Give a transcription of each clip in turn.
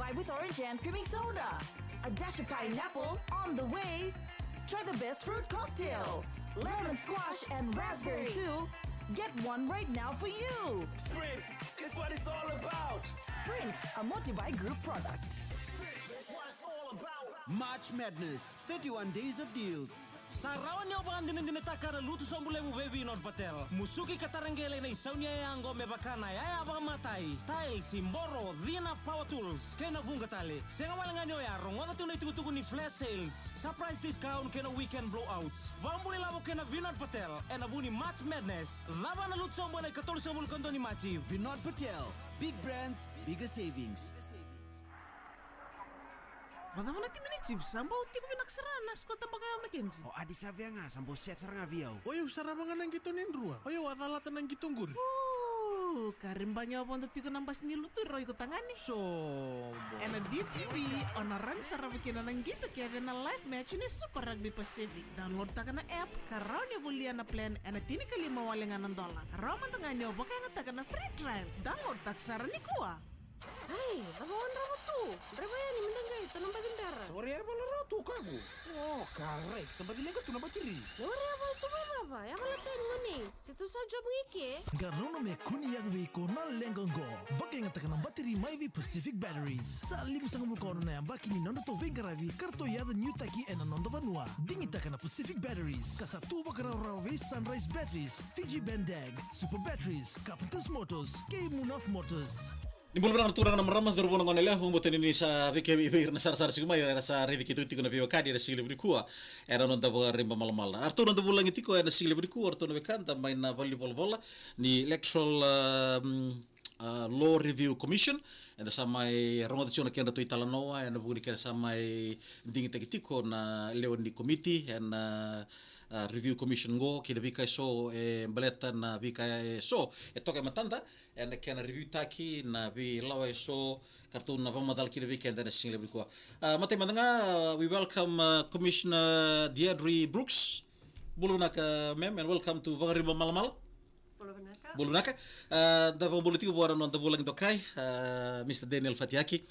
Try with orange and creamy soda. A dash of pineapple on the way. Try the best fruit cocktail. Lemon squash and raspberry too. Get one right now for you. Sprint is what it's all about. Sprint, a Motibai Group product. That's what it's all about. March Madness, 31 days of deals. Sarawan niyo ba ang dinataka na luto sa mulai mo baby Vinod Patel? Musuki katarangele na isaw niya yango me bakana yaya baka matay. Tile, Simboro, Dina Power Tools. Kaya na bunga tali. Senga walang nyo yarong wala ito na itutuko ni flash sales. Surprise discount kaya na weekend blowouts. Wambuli labo kaya na Vinod Patel. E na buni March Madness. Laban na luto sa mulai katulong sa mulkondo ni Machi. Vinod Patel. Big brands, bigger savings. Wala na 10 minutes, sambo, ti ko pinaksara, naskot ang bagay Mackenzie. O adi sabi nga, sambo set sarang aviyaw. Oyo, sarama nga nang gito nindrua. Oyo, atalatan ng gitong gur. Karimba niya po ti ko nambas niluto, roy ko tangani. So, And on DTV, onaran sarap kina ng gito kaya na live match ni Super Rugby Pacific. Download ta ka na app, karaw niya bulian na plan, and tini kalima walingan ng dola. Karaw man ta nga niyo, baka nga ta ka na free trial. Download ta sara ni kuha. Ay, labawan raw to. Rebayan ni mendengai ito ng bagindara. sorry apa laro tu kamu. Oh, karek, sempat dilega tu na bateri. Yore abal to ba? Ya malaten mo ni. Situ sa job ngiki. Garono me kuni yadwi ko na lengongo. Vake nga taka ng battery Myvi Pacific Batteries. Sa alim sa ngamukono na yan baki ni nondo to Vakariba karto yada new taki and anondo vanua. Dingi taka na Pacific Batteries. Kasa tuba karaw-rawi Sunrise Batteries, Fiji Bendag, Super Batteries, Carpenters Motors, K-Munaf Motors. Nimbulbang ang turang ng maramang darubong ng nila humutin ini sa BKB na sar-sar siguma era sa revi kitu tiko na biwakadi na sigli brikua era non da Vakariba Malamala arto non da bulang itiko era sigli brikua arto no bekanta may na volleyball bola ni electoral law review commission and sa may rongotasyon na kenda to italanoa and bugni kena sa may dingi tagitiko na leon ni committee and review commission go kida bika so baleta na bika so ito kay matanda and kena review taki na bi lawa so kartun na pamadal kida bika and na single biko matay madanga we welcome Commissioner Deirdre Brooks bulunaka ma'am and welcome to Vakariba Malamala. Bulunaka da politiko buara non da bulang dokai Mr. Daniel Fatiaki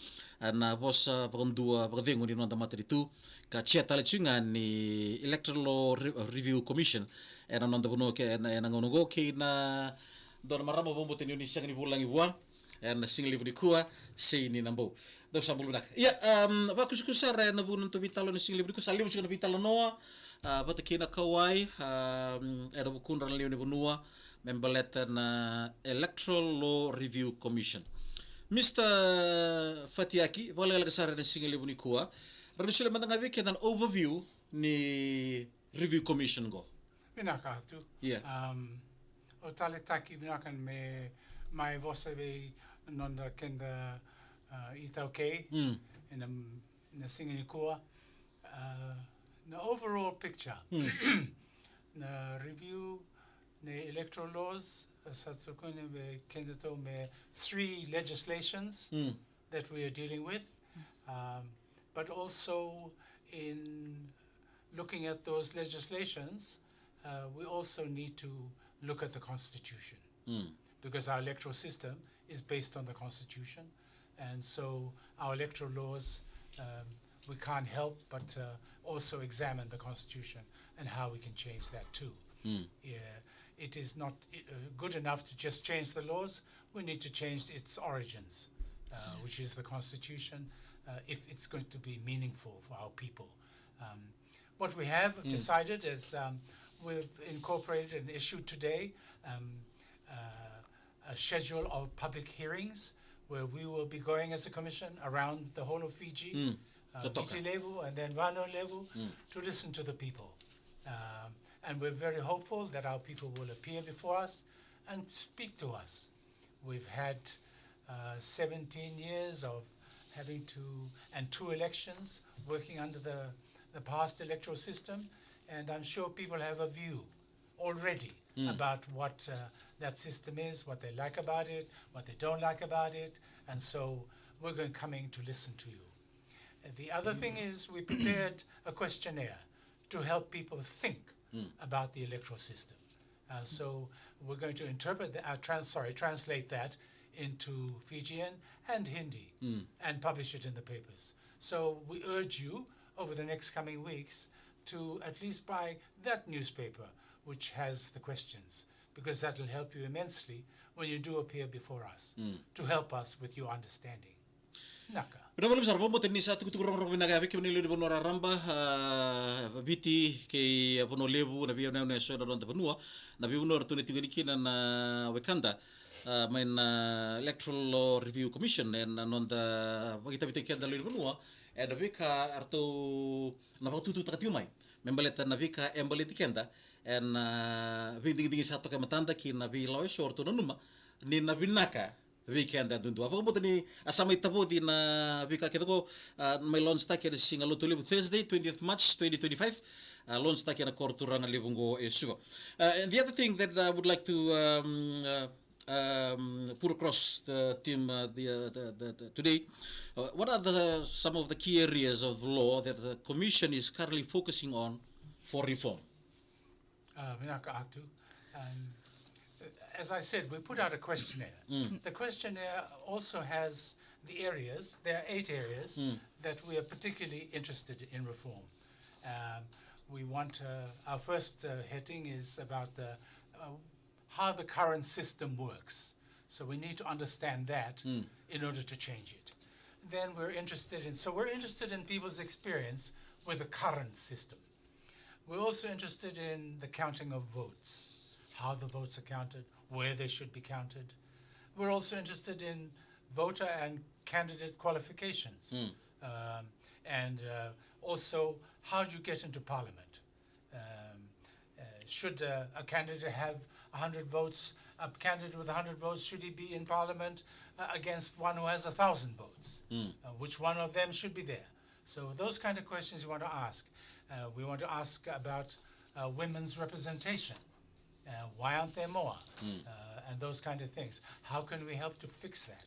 na bos pagondua pagdengo ni non da matritu ka chia talachunga ni Electoral Law Review Commission era non da buno ke na ngono go ke na don maramo bombo teni ni sang ni bulang iwa en single ni kuwa sei ni nambo da sa bulunaka ya ba kuskusara na buno to vitalo ni single ni kuwa salim na vitalo noa patakina kawai era bukun ran leone bunua member letter na Electoral Law Review Commission. Mr. Fatiaki, wala lang sa rin single ni kuha. Rin sila matangawik yan ang overview ni Review Commission go. Binaka tu. Yeah. O talitaki binakan me mai vosabe nonda kenda ita okay. Na single ni kuha. Na overall picture. Na review the electoral laws, three legislations that we are dealing with, but also in looking at those legislations, we also need to look at the Constitution, because our electoral system is based on the Constitution, and so our electoral laws, we can't help but also examine the Constitution and how we can change that too. Yeah, it is not good enough to just change the laws. We need to change its origins, which is the Constitution, if it's going to be meaningful for our people. What we have decided is we've incorporated and issued today a schedule of public hearings where we will be going as a commission around the whole of Fiji, Fiji level and then Wano level, to listen to the people. And we're very hopeful that our people will appear before us and speak to us. We've had 17 years of having to, and 2 elections, working under the past electoral system, and I'm sure people have a view already about what that system is, what they like about it, what they don't like about it, and so we're coming to listen to you. The other thing is we prepared a questionnaire to help people think about the electoral system. So we're going to translate that into Fijian and Hindi and publish it in the papers. So we urge you over the next coming weeks to at least buy that newspaper which has the questions, because that will help you immensely when you do appear before us, to help us with your understanding. Naka. Pero malam sarpa mo tenisa tukuturong rong binagabi kami nilo bono raramba viti ke bono levu na biya na so na ronda benua na biya bono rtuni tingani kina na wekanda main electoral law review commission na nonda kita viti kenda lilo benua na vika arto na batutu takatiumai membaleta na vika embaleti kenda na vindingi satu ke matanda ki na bi lawe sorto na numa ni na binaka weekend dan tuntu. Apa kamu tadi asam itapo di na vika kita ko may launch ta kaya singa luto libu Thursday 20th March 2025 launch ta kaya na korturang libungo sugo. And the other thing that I would like to put across the team today, what are some of the key areas of the law that the Commission is currently focusing on for reform? Minaka Atu. As I said, we put out a questionnaire. The questionnaire also has the areas, there are 8 areas that we are particularly interested in reform. We want, our first heading is about how the current system works. So we need to understand that in order to change it. Then we're interested in people's experience with the current system. We're also interested in the counting of votes, how the votes are counted, where they should be counted. We're also interested in voter and candidate qualifications, and also how do you get into parliament. Should a candidate have 100 votes, a candidate with 100 votes, should he be in parliament against one who has 1,000 votes? Which one of them should be there? So those kind of questions we want to ask. We want to ask about women's representation. Why aren't there more? And those kind of things. How can we help to fix that?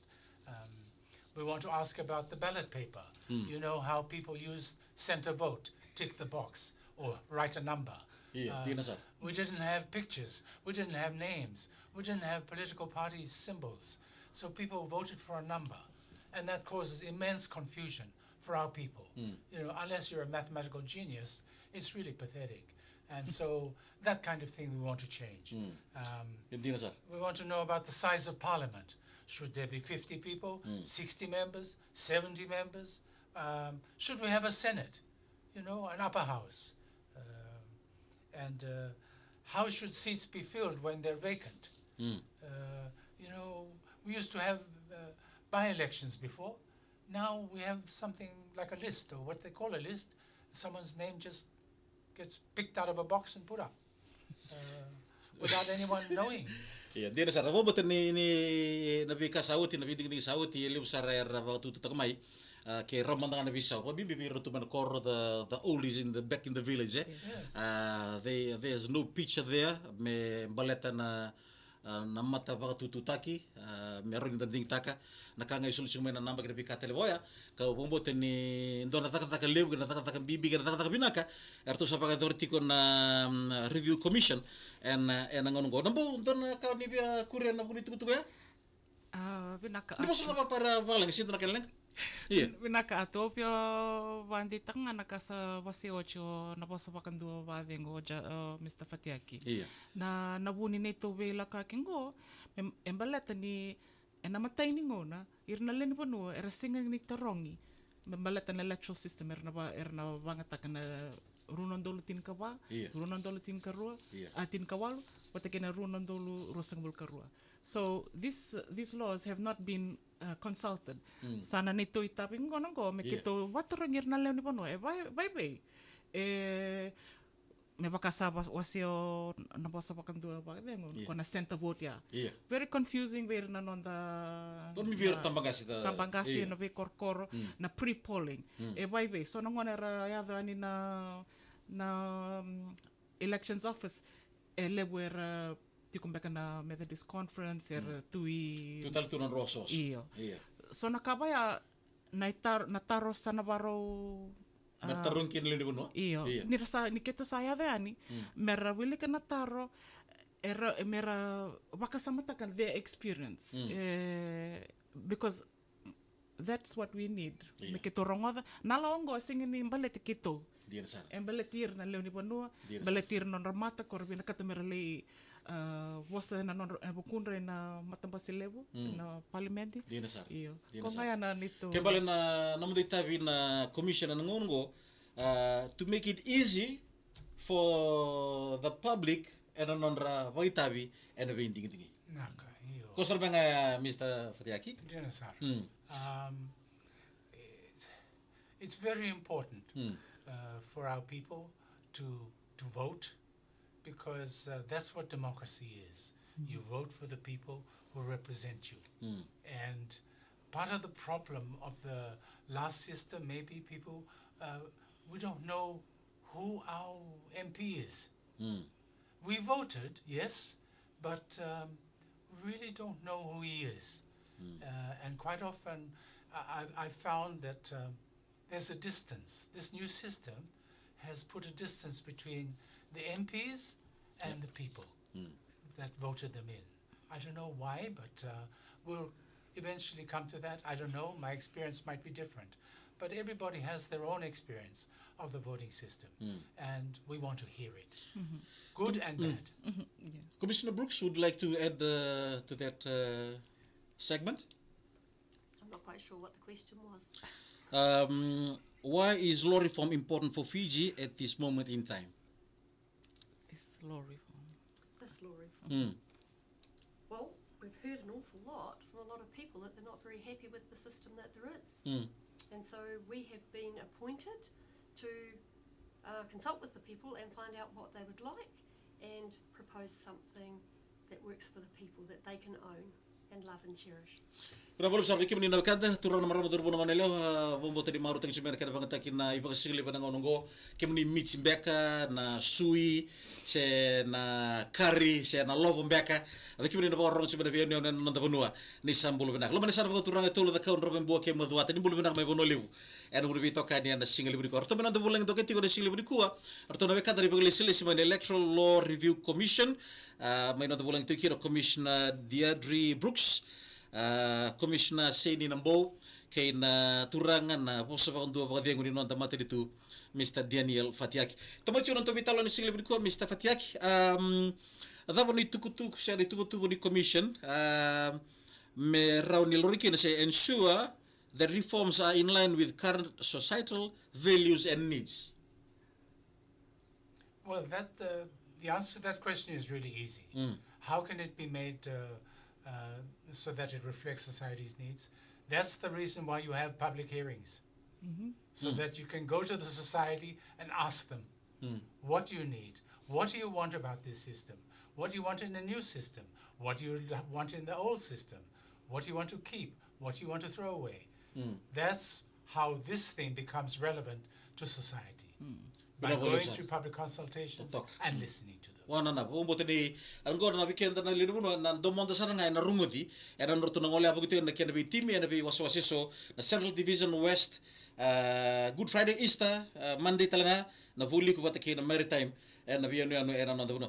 We want to ask about the ballot paper. You know how people use center vote, tick the box, or write a number. We didn't have pictures. We didn't have names. We didn't have political party symbols. So people voted for a number. And that causes immense confusion for our people. You know, unless you're a mathematical genius, it's really pathetic. And so that kind of thing we want to change. We want to know about the size of parliament. Should there be 50 people, 60 members, 70 members? Should we have a senate, you know, an upper house? And how should seats be filled when they're vacant? You know, we used to have by-elections before. Now we have something like a list, or what they call a list. Someone's name just gets picked out of a box and put up without anyone knowing. Iya, dia dasar. Apa betul ni nabi kasawut, nabi ding sawut, ia liu sara era waktu tu takamai. Ke ramang dengan nabi saw. Tapi bibi rotu man kor the oldies back in the village. There's no picture there. Me baleta na mata waktu tu taki. Me ring ding taka. Nakanga isul cuma na namba kena pika teleboya. Kau pembuat ni dona taka liu, kena taka bibi, kena taka binaka. Ertu sapa authority ko na review commission. En nangongo. Nampo dona kau ni biar kurian na puni tuku ya? Binaka. Ni masuk apa para balang situ nak keleng? Iya. Binaka ato pio wandi tanga nakasa wasi ocho na posa pakandua wadengo Mr. Fatiaki. Iya. Na nabuni nito vela kakingo embaleta ni enamatay ni ngona irna leni panu era singa ni tarongi embaleta na electoral system erna bangata kana runon dolu tin kawa runon dolu tin karua tin kawalu watakena runon dolu rosangul karua. So these laws have not been consulted. Sana nito itaping ngono ko mekito watarong irna leni panu bye me bakasaba wasio na bosa pakandua bagengo kona center vote ya. Very confusing ver na nonda. Tomi bir tambangasi na be korkoro na pre-polling. Bye so ngona ra ya ani na elections office lewer tikumbeka na Methodist conference tui total tunan rosos. Iya. So nakabaya nataro sana baro Mertarungkin lini buno? Iyo. Nirasa niketo saya de ani. Merra wili kana taro mera wakasamatakan their experience. Because that's what we need. Me kito rongoda. Nalaongo singing in ballet kito. En baletir na leoni panua. Baletir non ramata korbina katamera lei wasa na non bukundre na matambasilevo na parliamenti. Iyo. Kongaya na nito. Kembali na namuditavi na commission na ngongo to make it easy for the public and non-ra vaitavi and a vending dingi. Kosar banga Mr. Fatiaki? It's very important for our people to vote, because that's what democracy is. You vote for the people who represent you. And part of the problem of the last system, maybe people, we don't know who our MP is. We voted, yes, but we really don't know who he is. And quite often I found that there's a distance. This new system has put a distance between the MPs and the people that voted them in. I don't know why, but we'll eventually come to that. I don't know. My experience might be different. But everybody has their own experience of the voting system, and we want to hear it, good and bad. Commissioner Brooks would like to add to that segment? I'm not quite sure what the question was. Why is law reform important for Fiji at this moment in time? This law reform. This law reform. Well, we've heard an awful lot from a lot of people that they're not very happy with the system that there is. And so we have been appointed to consult with the people and find out what they would like and propose something that works for the people that they can own and love and cherish. Berapa besar bikin menina kanda turun nomor turun nomor nelo bombo tadi maru tengah cuma kada banget takin na ibu kasih lepas nang ononggo kemuni meat simbeka na sui se na curry se na love mbeka tapi menina bawa orang cuma dia nang nang tapunua ni sambul benak lo mana sana bawa turun itu lo tak kau orang bawa kemu dua tadi bulu benak mai bono liu and udah bitokan dia na single libu dikor. Tapi nanti bulan itu ketika ada single libu dikua atau nabe kata dari pengelis lesi mana Electoral Law Review Commission mai nanti bulan itu kira Commissioner Deirdre Brooks. Commissioner Seni Nambo kay na turangan na posa pa kung dua pa kadiyang unin mati dito Mr. Daniel Fatiaki. Tamal siya nang tumitalo ni single ko Mr. Fatiaki. Dapat ni tukutuk siya ni tukutuk ni commission me raw ni loriki na siya ensure the reforms are in line with current societal values and needs. Well, the answer to that question is really easy. How can it be made so that it reflects society's needs? That's the reason why you have public hearings, so that you can go to the society and ask them, what do you need? What do you want about this system? What do you want in the new system? What do you want in the old system? What do you want to keep? What do you want to throw away? That's how this thing becomes relevant to society, by going through public consultations and listening to them. Wana na bombo tadi angor na weekend na lidu na domonda sana ngai na rungudi era norto na ngole apo gitu na kena bi timi na bi waswasiso na Central Division West Good Friday Easter Monday talanga na vuli ko batake na maritime na bi ano era na dono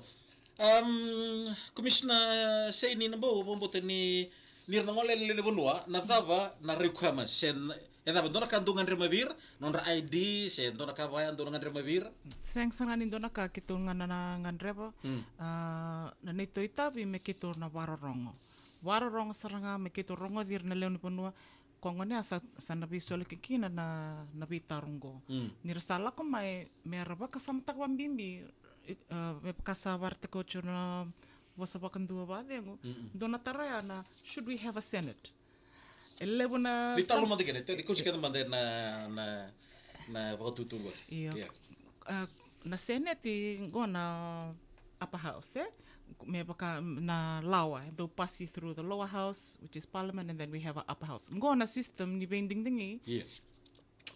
Commissioner Seni nambo bombo tani nir na ngole lidu na taba na requirements sen eda dona kandungan remabir non ID sen dona kabayan dona remabir Sang sangan indona ka kitungan na ngandreba na nito itabi me kitur na wararongo saranga me kitur rongo dir na leoni ponua kongone asa sanabi sole kikina na nabi tarungo nirsala ko mai meraba kasamtak wambimbi me kasawarte ko chuna wasabakan dua badengo dona taraya na should we have a senate elebuna Vitalo mandi kene te dikusi kada mandi na waktu tunggu. Iya. Na senate go na upper house me baka na lawa do pass you through the lower house which is parliament and then we have a upper house. Go na system ni bending dingi. Yeah.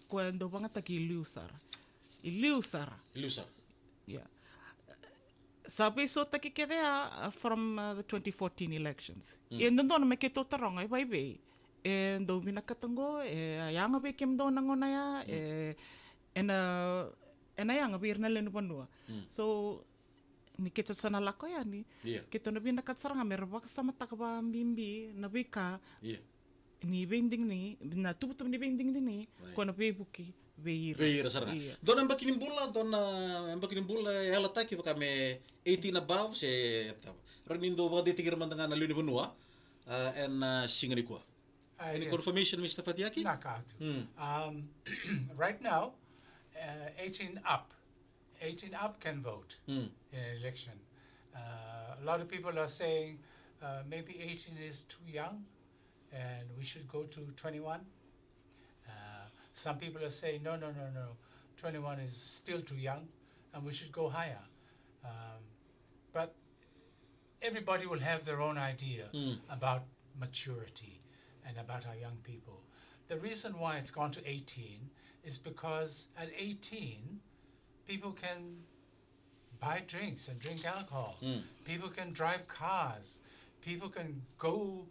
Quando bangata ki Iliusara. Yeah. Sabi so taki kevea from the 2014 elections. And don't make it totarong ay bye. And do binakatango ayanga be kem do nangona ya and ayanga bir na lenu panua. So ni keto sana lako ya ni. Yeah. Keto nabi nakatsaranga merwa kasama takaba bimbi nabi ka Yeah. ni bending ni na tubutum ni bending ni ko na buki veira. Veira saranga. Dona mbakinimbula ela taki kami 18 above se ranindo ba detigir mandanga na luni benua and singani kwa. Any Yes. confirmation, Mr. Fatiaki? Nakatu. Right now, 18 up can vote in an election. A lot of people are saying maybe 18 is too young and we should go to 21. Some people are saying no, 21 is still too young and we should go higher. But everybody will have their own idea about maturity and about our young people. The reason why it's gone to 18 is because at 18, people can buy drinks and drink alcohol. People can drive cars. People can go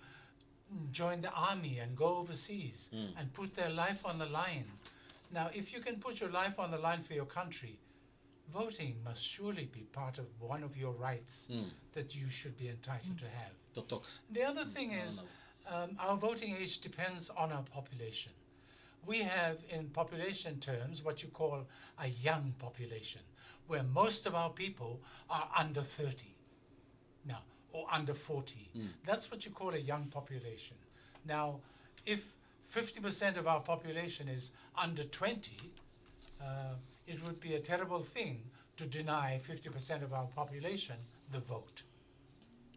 join the army and go overseas and put their life on the line. Now, if you can put your life on the line for your country, voting must surely be part of one of your rights that you should be entitled to have. The other thing is, our voting age depends on our population. We have, in population terms, what you call a young population, where most of our people are under 30 now, or under 40. That's what you call a young population. Now, if 50% of our population is under 20, it would be a terrible thing to deny 50% of our population the vote,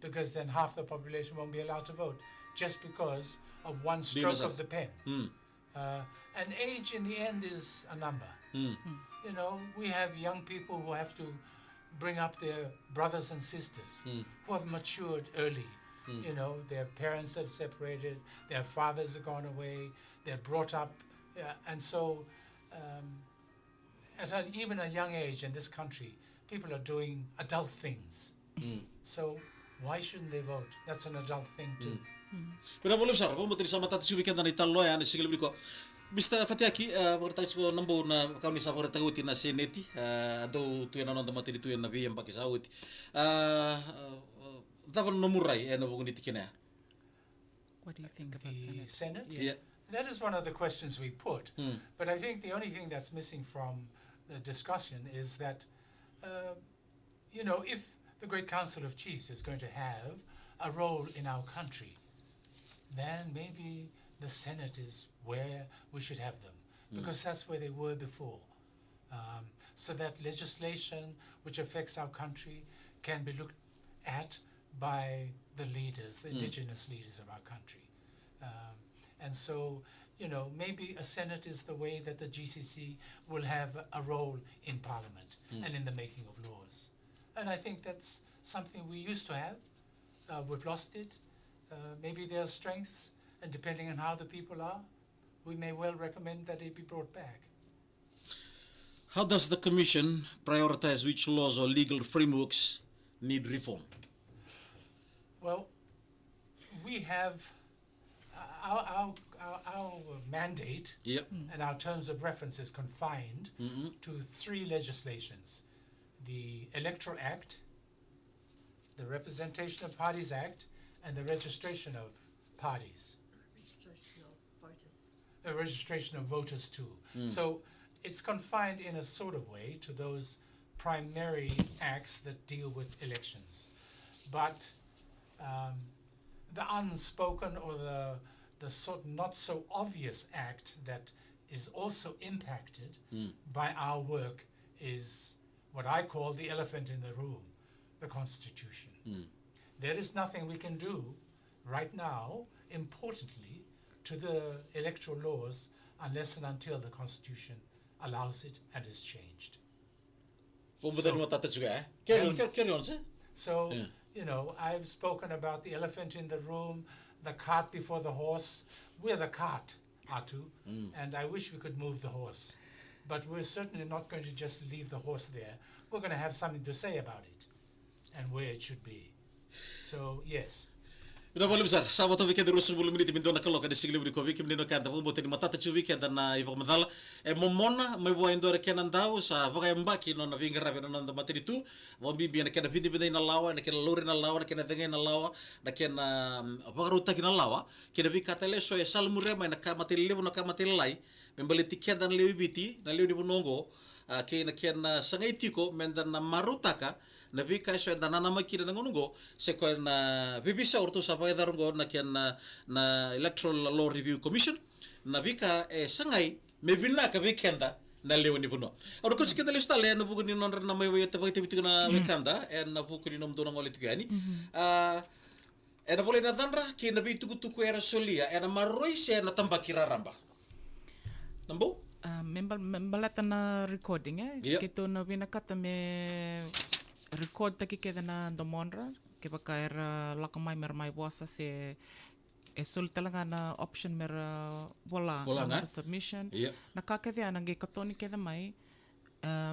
because then half the population won't be allowed to vote just because of one stroke of the pen. And age in the end is a number. You know, we have young people who have to bring up their brothers and sisters who have matured early. You know, their parents have separated, their fathers have gone away, they're brought up, and so at even a young age in this country, people are doing adult things. So why shouldn't they vote? That's an adult thing too. Pero boleh besar, pun betul sama tadi subikan dari talo ya, nasi lebih ko. Mr. Fatiaki, bertanya ko nambo na kami sa pore taguti na seneti, do tu yang nonton materi tu yang nabi yang pakai sauti. Tapi nomurai, na bukan ditikina. What do you think about The Senate? Senate? Yeah. That is one of the questions we put. But I think the only thing that's missing from the discussion is that, you know, if the Great Council of Chiefs is going to have a role in our country, then maybe the Senate is where we should have them, because that's where they were before. So that legislation which affects our country can be looked at by the leaders, the indigenous leaders of our country. And so, you know, maybe a Senate is the way that the GCC will have a role in Parliament and in the making of laws. And I think that's something we used to have. We've lost it. Maybe there are strengths, and depending on how the people are, we may well recommend that it be brought back. How does the Commission prioritize which laws or legal frameworks need reform? Well, we have our mandate and our terms of reference is confined to 3 legislations: the Electoral Act, the Representation of Parties Act, and the Registration of Parties. Registration of voters. A registration of voters too. So it's confined in a sort of way to those primary acts that deal with elections. But the unspoken or the sort of not so obvious act that is also impacted by our work is what I call the elephant in the room, the Constitution. There is nothing we can do right now, importantly, to the electoral laws unless and until the Constitution allows it and is changed. Carry on, sir. So, you know, I've spoken about the elephant in the room, the cart before the horse. We're the cart, Atu, and I wish we could move the horse. But we're certainly not going to just leave the horse there. We're going to have something to say about it and where it should be. So, yes. Ina boleh besar. Sahabat weekend terus 10 menit minto na kaloka de sigli budi ko weekend no kanta pun bote ni matata chu weekend na ipa madala momona mai boa indore kenan dau sa baka mbaki no na vinga rabe no na materi tu wa bibi na kena vidi na lawa na kena lori na lawa na kena dengen na lawa na kena pagaruta kena lawa kena vi katele so sal mure mai na ka materi levo na ka materi lai membali tiket dan lewi viti na lewi di bunongo kena sangai tiko mendan na marutaka na vika so da nana makira na ngungo se ko na bibisa orto sa pa darungo na kian na electoral law review commission na vika sangai me vinna ka vikenda na lewni buno or ko sikenda lista le na buguni non na may wayta pagti bitigna vikanda en na bukuni nom donang walit gani na boleh na danra ki na bitu tuku era solia na maroi se na tambakira ramba nambo membalata na recording kito na binakata me record taki keda na domonra ke baka era lakamai mer mai bosa se sul talaga na option mer bola na submission na kakede anange katoni keda mai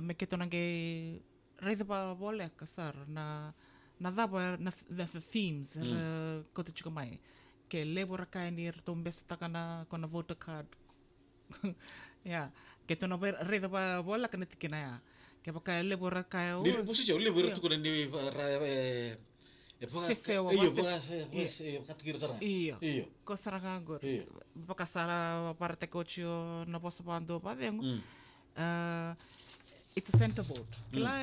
me keto nange reida ba bola kasar na daba na the themes koto chuka mai ke lebora kai ni tombes takana kona voter card keto na reida ba bola kana tikina ya que baka lebora kaya ni pusi jauh lebora tu kuna ni iyo ko saranga gor baka sara parte cocho no posso pando pa vengo it's a center vote la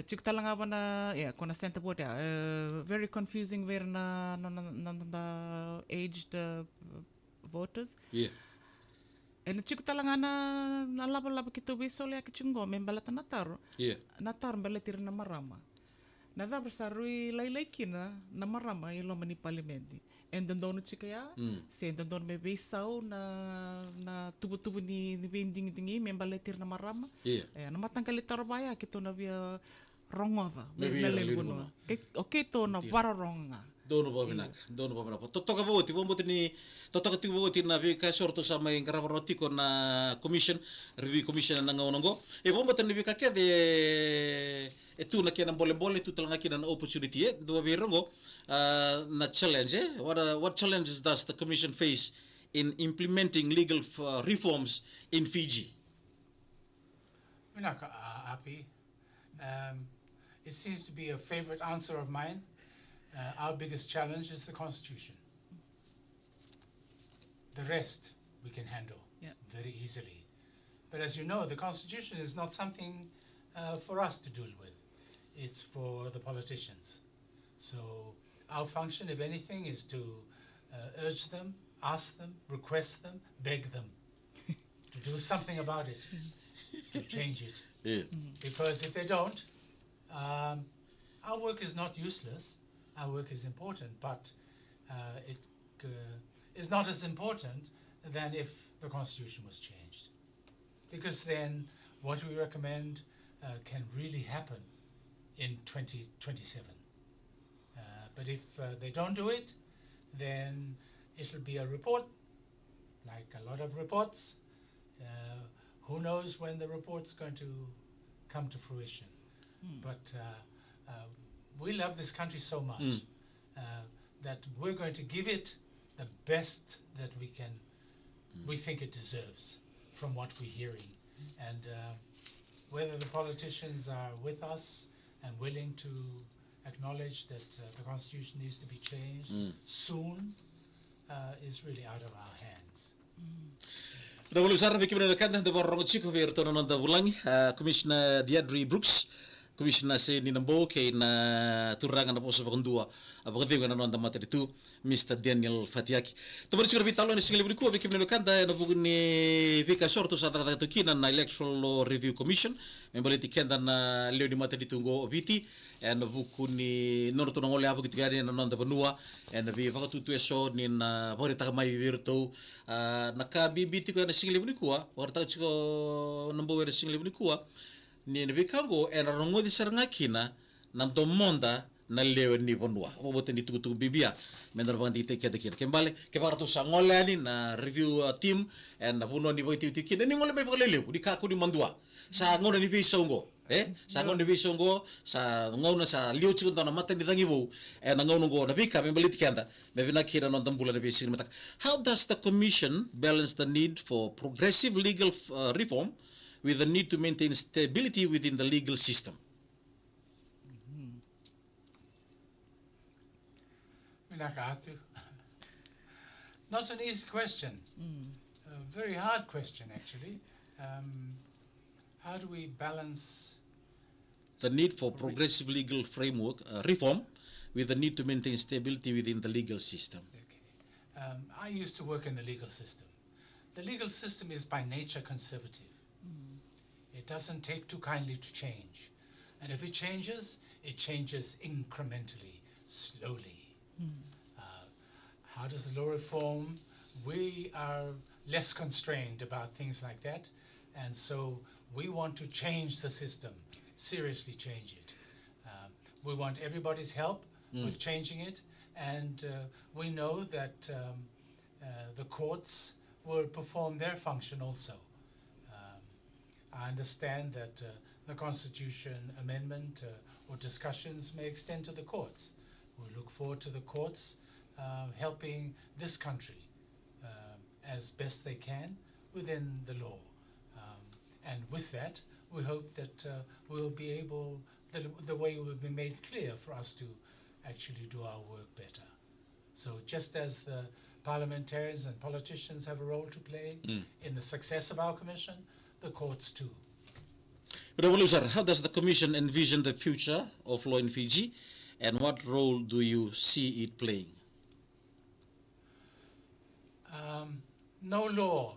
chik talanga bana kona center vote very confusing ver na aged voters en chico talanga na laba kito bisole ak chungo membalata natar natar balatir na marama na da bersarui lai kina na marama ilo mani parliamenti en dono chika ya se dono me besau na tubu ni bending dingi membalatir na marama na matangkali tarbaya kito na via rongova na lembuno okay to na vararonga dono babinak totoka boti ni totoka ti boti na vika sorto sama yang karabaroti ko na commission review commission na ngongo bombo tan vika ke de etu na kena boleh tu talanga kena na opportunity do birongo na challenge what challenges does the commission face in implementing legal reforms in Fiji? Minaka api it seems to be a favorite answer of mine. Our biggest challenge is the Constitution. The rest we can handle very easily. But as you know, the Constitution is not something for us to deal with. It's for the politicians. So our function, if anything, is to urge them, ask them, request them, beg them to do something about it, to change it. Because if they don't, our work is not useless. Our work is important, but it is not as important than if the Constitution was changed. Because then what we recommend can really happen in 2027. But if they don't do it, then it'll be a report, like a lot of reports. Who knows when the report's going to come to fruition. But we love this country so much that we're going to give it the best that we think it deserves from what we're hearing. And whether the politicians are with us and willing to acknowledge that the Constitution needs to be changed soon is really out of our hands. Revolusan bikin kanta de borong chiko ver tono da bulangi Commissioner Deidre Brooks Commissioner se ni nambo ke na turangan na poso bakundua abang na nonda materi tu Mr. Daniel Fatiaki to bari sikor vitalo ni single budi ko bikin kanta na bugni vika sorto sa ta to kina na electoral law review commission membaliti kenda na leo ni materi tu go viti en bukuni norto ngole abu gitu gari na nonda benua en bi fakatu tu eso ni na bori ta mai virtu na ka bibiti ko na single budi ko warta chiko nambo wer single budi ko ni bikango en rongo di seranga kina nam to monda na lewe ni bonua bobote ni tugu bibia mendar bang dite kede kembali ke baratu sangolani na review team en na buno ni boiti kina ni ngole be lewe di kaku di mandua sa ngono ni bisa ngo sa ngau ni bisongo sa ngau na sa liu chikun na mata ni dangibo na ngau ngo na bika me balit kanda me bina kira non tambula na bisin matak. How does the commission balance the need for progressive legal reform with the need to maintain stability within the legal system? Not an easy question. A very hard question, actually. How do we balance the need for progressive legal framework reform with the need to maintain stability within the legal system? Okay. I used to work in the legal system. The legal system is by nature conservative. It doesn't take too kindly to change. And if it changes incrementally, slowly. How does the law reform? We are less constrained about things like that. And so we want to change the system, seriously change it. We want everybody's help with changing it. And we know that the courts will perform their function also. I understand that the Constitution amendment or discussions may extend to the courts. We look forward to the courts helping this country as best they can within the law. And with that, we hope that we'll be able, the way will be made clear for us to actually do our work better. So just as the parliamentarians and politicians have a role to play in the success of our commission, the courts too. But how does the commission envision the future of law in Fiji, and what role do you see it playing? No law,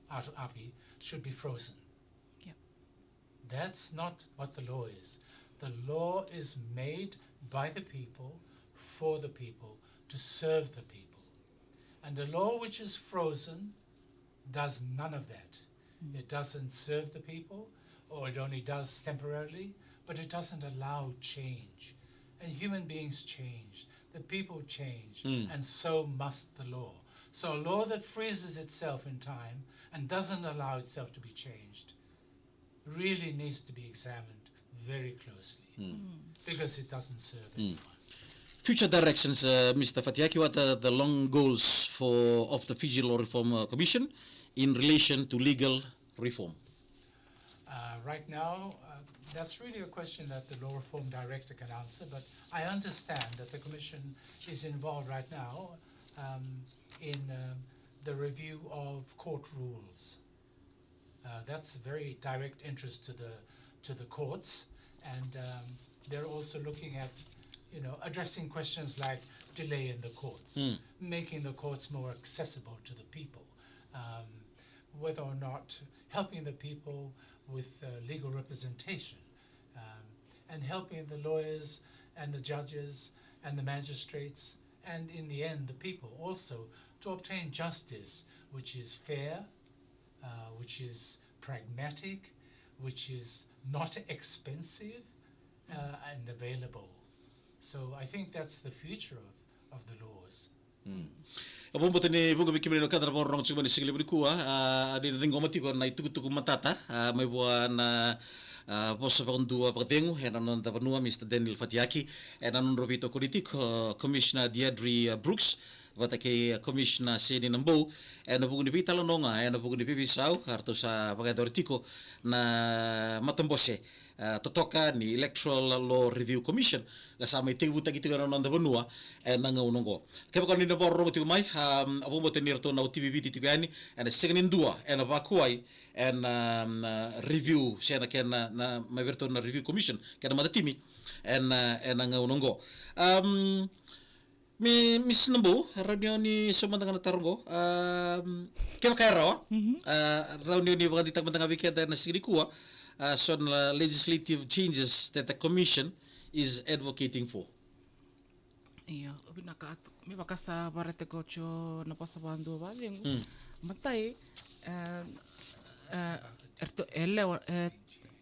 Api, should be frozen. Yep. That's not what the law is. The law is made by the people, for the people, to serve the people. And a law which is frozen does none of that. It doesn't serve the people, or it only does temporarily, but it doesn't allow change. And human beings change, the people change, and so must the law. So a law that freezes itself in time and doesn't allow itself to be changed really needs to be examined very closely because it doesn't serve anyone. Future directions, Mr. Fatiaki, what are the long goals of the Fiji Law Reform Commission in relation to legal reform? Right now, that's really a question that the Law Reform Director can answer, but I understand that the Commission is involved right now in the review of court rules. That's a very direct interest to the courts, and they're also looking at, addressing questions like delay in the courts, making the courts more accessible to the people, whether or not helping the people with legal representation, and helping the lawyers and the judges and the magistrates, and in the end the people also, to obtain justice which is fair, which is pragmatic, which is not expensive, and available. So I think that's the future of the laws. Abang buat ni bunga bikin mereka kadar orang cuma ni segala berikua ada dengan mati ko na itu matata may buan posa pagundua pagtengu anon ta panua Mr. Daniel Fatiaki anon robito politiko Commissioner Deirdre Brooks Vatake Commissioner Seni Nambo bugun ni pitalononga bugun ni pipisau harto sa pagadortiko na matembose totoka ni Electoral Law Review Commission kasama itibu tagito na nanda banua nangaunongo kaya ko ni na borong ti mai abo mo tenir to na TVB titigani second dua vakuai review sena ken na maverto na review commission ken madatimi nangaunongo Miss Nambo, radio ni sumantang natarungo. Kaya kaya radio ni baka ditag matang abikya na siglikua so legislative changes that the commission is advocating for. Iya, binaka mi bakasa barate gocho na pasabando baling. Matay erto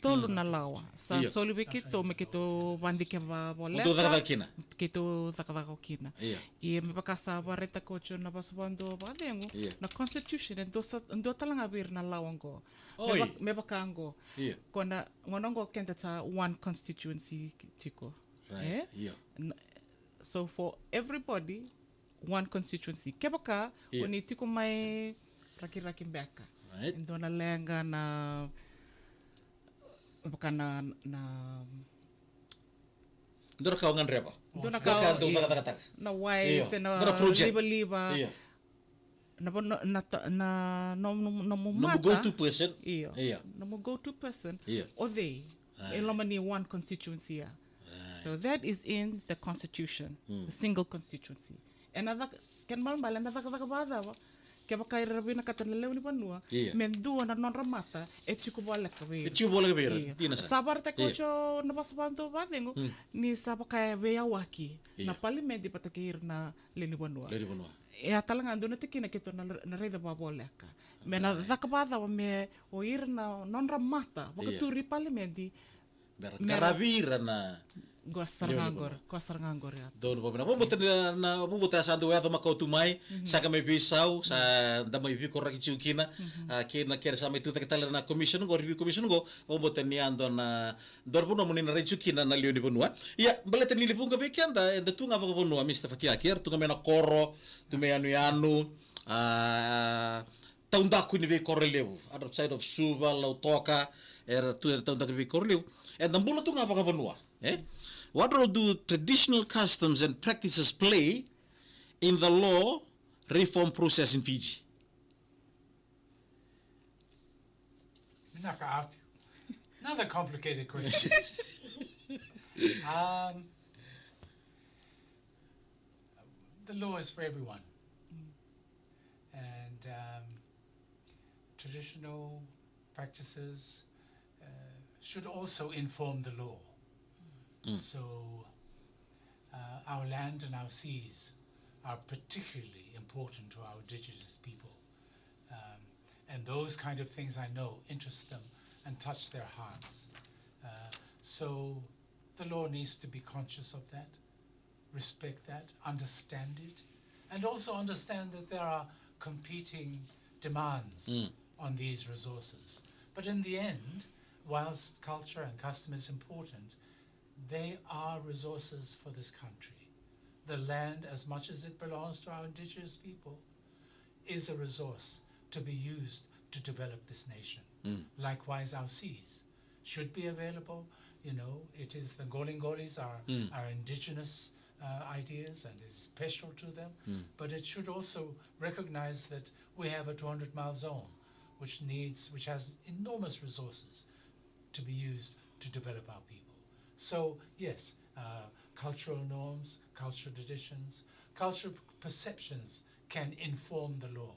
tolu na lawa. Sa soli wiki to me kito wandi ke va boleka. Untuk dakakina. Kito dakakina. Iya. I me pakasa wareta kocho na basabando badengo. Na constitution ndo talanga bir na lawango. Me bakango. Iya. Kona ngonongo kenta ta one constituency tiko. Right. Iya. So for everybody, one constituency. Kebaka oni tiko mai raki beka. Right. Ndo na lenga na baka na Dora kau ngan reba. Dora kau kata-kata. Na wise na liba. Iya. Na no go-to person. Iya. No go-to person. Iya. Or they. Elomani one constituency. So that is in the constitution, the single constituency. And other can malmal and other kabada. Kebaka rabina katanelew ni panua. Men dua na non ramata etchuko boleka be. Etchuko boleka be. Sabar te kocho na basabanto badengo ni sabaka be awaki. Na parliament patakir na leni panua. E atalanga ando na tikina kito na reda baboleka. Men na zakabada me o ir na non ramata. Bakaturi parliament Karavira na Gosarangor ya. Dono pamina. Bubuta sa ando ya makau tumai saka me bisau sa da mai vi koraki chukina kena kera sa mai tuta ketala na commission go review commission go bubuta ni ando na dorpuno munin na chukina na lioni bonua. Ya baleta ni lipunga bekenda enda tunga pa bonua Mr. Fatiaki tunga mena koro tume anu taundaku ni ve korrelevu outside of Suva Lautoka era taundaku ni ve korrelevu and nambulo tunga pa bonua what role do traditional customs and practices play in the law reform process in Fiji? Another complicated question. The law is for everyone. And traditional practices should also inform the law. So our land and our seas are particularly important to our indigenous people. And those kind of things I know interest them and touch their hearts. So the law needs to be conscious of that, respect that, understand it, and also understand that there are competing demands on these resources. But in the end, whilst culture and custom is important, they are resources for this country. The land, as much as it belongs to our indigenous people, is a resource to be used to develop this nation. Likewise, our seas should be available. You know, it is the Ngolingolis are indigenous ideas and is special to them. But it should also recognize that we have a 200-mile zone, which has enormous resources to be used to develop our people. So yes, cultural norms, cultural traditions, cultural perceptions can inform the law.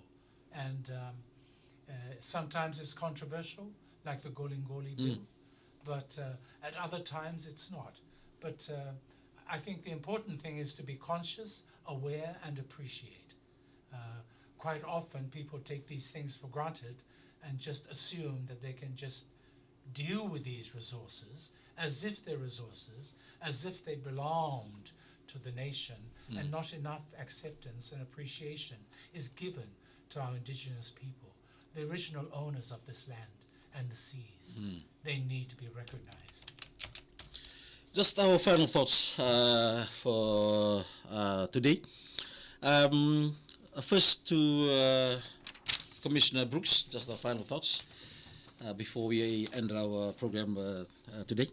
And sometimes it's controversial, like the Golingoli bill, but at other times it's not. But I think the important thing is to be conscious, aware, and appreciate. Quite often people take these things for granted and just assume that they can just deal with these resources as if they're resources, as if they belonged to the nation, and not enough acceptance and appreciation is given to our indigenous people, the original owners of this land and the seas. They need to be recognized. Just our final thoughts for today. First to Commissioner Brooks, just our final thoughts before we end our program today.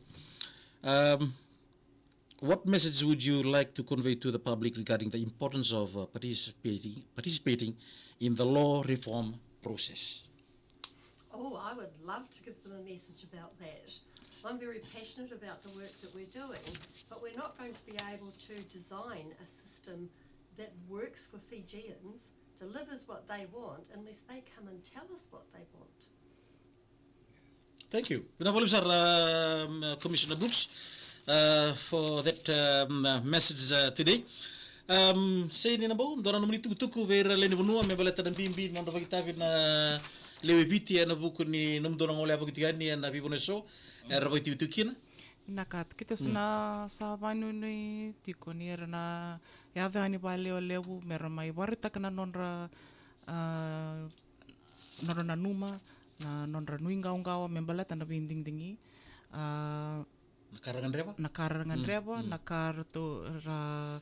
What message would you like to convey to the public regarding the importance of participating in the law reform process? Oh, I would love to give them a message about that. I'm very passionate about the work that we're doing, but we're not going to be able to design a system that works for Fijians, delivers what they want, unless they come and tell us what they want. Thank you. Commissioner Brooks, for that message today. Say ni nabo, dora nomni tuku vera leni vonua me baleta dan bimbi nando bagitavi na lewe viti na buku ni nomdona ngole apa kitigani na bibone so era bai tiu kina Nakat kita sena sa banu ni tiko ni era na ya dhani ba leo mera mai warita kana nonra nonra na numa na nonra nuinga ungawa membala tanda binding dingi nakarangan reba nakar to ra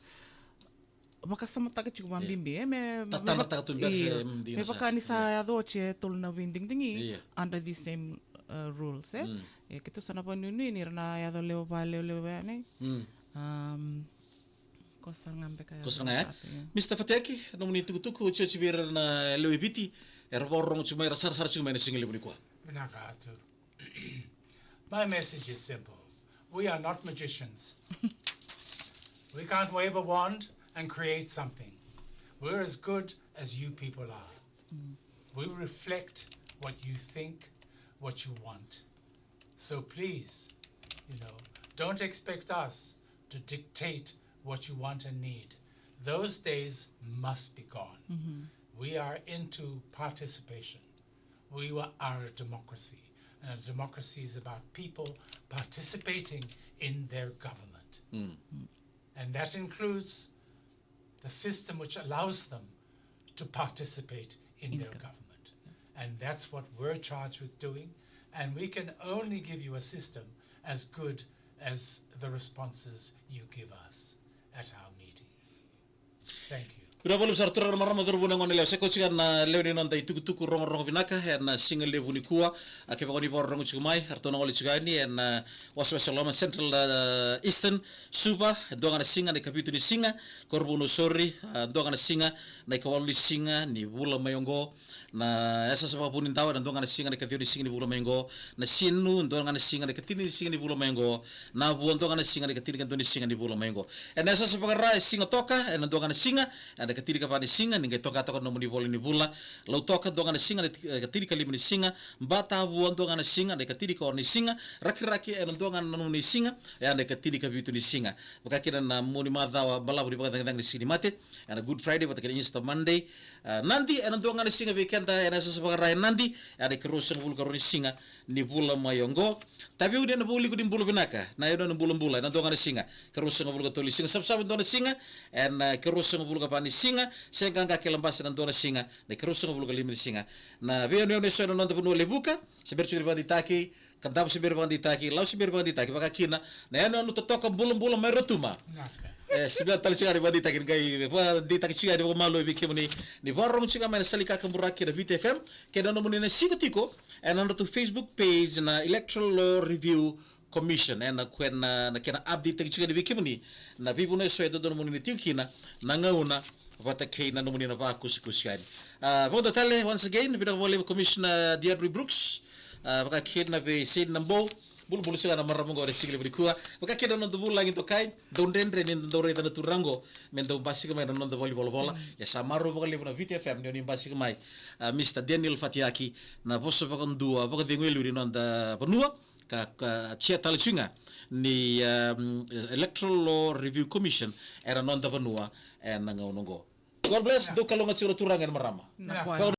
makasama taka chuku mambimbi me tatana tu me bakani sa adoche tol na binding dingi under the same rules kita sana banu ni na ya do leo ne Kosanga Mr. Fatiaki, nomini tukutuku chibira na leo viti erborong chumai rasar chumai na single bunikwa. Minakatu. My message is simple. We are not magicians. We can't wave a wand and create something. We're as good as you people are. We reflect what you think, what you want. So please, don't expect us to dictate what you want and need. Those days must be gone. We are into participation. We are a democracy. And a democracy is about people participating in their government. And that includes the system which allows them to participate in their government. And that's what we're charged with doing. And we can only give you a system as good as the responses you give us at our meetings. Thank you. Udah boleh besar turun marama terbunang on leo. Saya kocik na leo ni nontai tuku rong binaka na single level ni kuah. Akibat kau ni bawa rong cumai. Harta nongol juga ni na West Central Eastern Suba. Dua ngana singa ni kapitu ni singa. Kurumudu sorry. Dua ngana singa na ikawalu ni singa ni bula mayongo. Na esa sebab punin tahu dan dua ngana singa ni kapitu ni singa ni bula mayongo. Na sinu dua ngana singa ni kapitu ni singa ni bula mayongo. Na buan dua ngana singa ni kapitu ni singa ni bula mayongo. En esa sebab rai singa toka. En dua ngana singa. Ada ketiri kapani singa ningai toka no muni boli ni bula lau toka donga na singa ketiri kali ni singa bata buan donga na singa de ketiri ko ni singa raki en donga na ni singa ya de ketiri kabitu ni singa baka kina na muni madawa bala budi baka tang ni sini mate and Good Friday bata kini Easter Monday nanti en donga na singa weekend en asa sebagai nanti ada kerusang bulu karuni singa ni bula mayongo tapi udah na buli kudim bulu benaka na yo na bula na donga na singa kerusang bulu katoli singa sab donga singa en kerusang bulu kapani singa sengkang kaki lembas dan dona singa na kerusang bulu kalimni singa na veo ne so na nonta punu lebuka seber churi bandi taki kandam seber bandi taki lau seber bandi taki baka kina na no no totoka bulu mai rotuma sebelah tali singa bandi taki ngai di taki singa di malu biki muni ni borong singa mai salika kamburaki da VTFM ke no muni na sikotiko and on to Facebook page na Electoral Law Review Commission na kena update taki singa di biki muni na bibu na so edo muni ni tiukina na ngauna Vata kay na numuni na pa kusikusyan. Pagod tale once again pinakawali Commissioner Deidre Brooks. Baka kid na be sin nambo. Bulu sila na maramong ko resigli berikua. Baka kid na nondubul lang ito kay. Don't endre ni ndore ta naturango. Mendo basi kamay na nondubul bola. Ya samaro baka libo na VTFM ni basi kamay. Mr. Daniel Fatiaki na boso baka ndua baka dingwelu ni nonda panua ka chia talsinga ni Electoral Law Review Commission era nonda panua and nangaunongo. God bless. Do kalungat siguro turangan marama.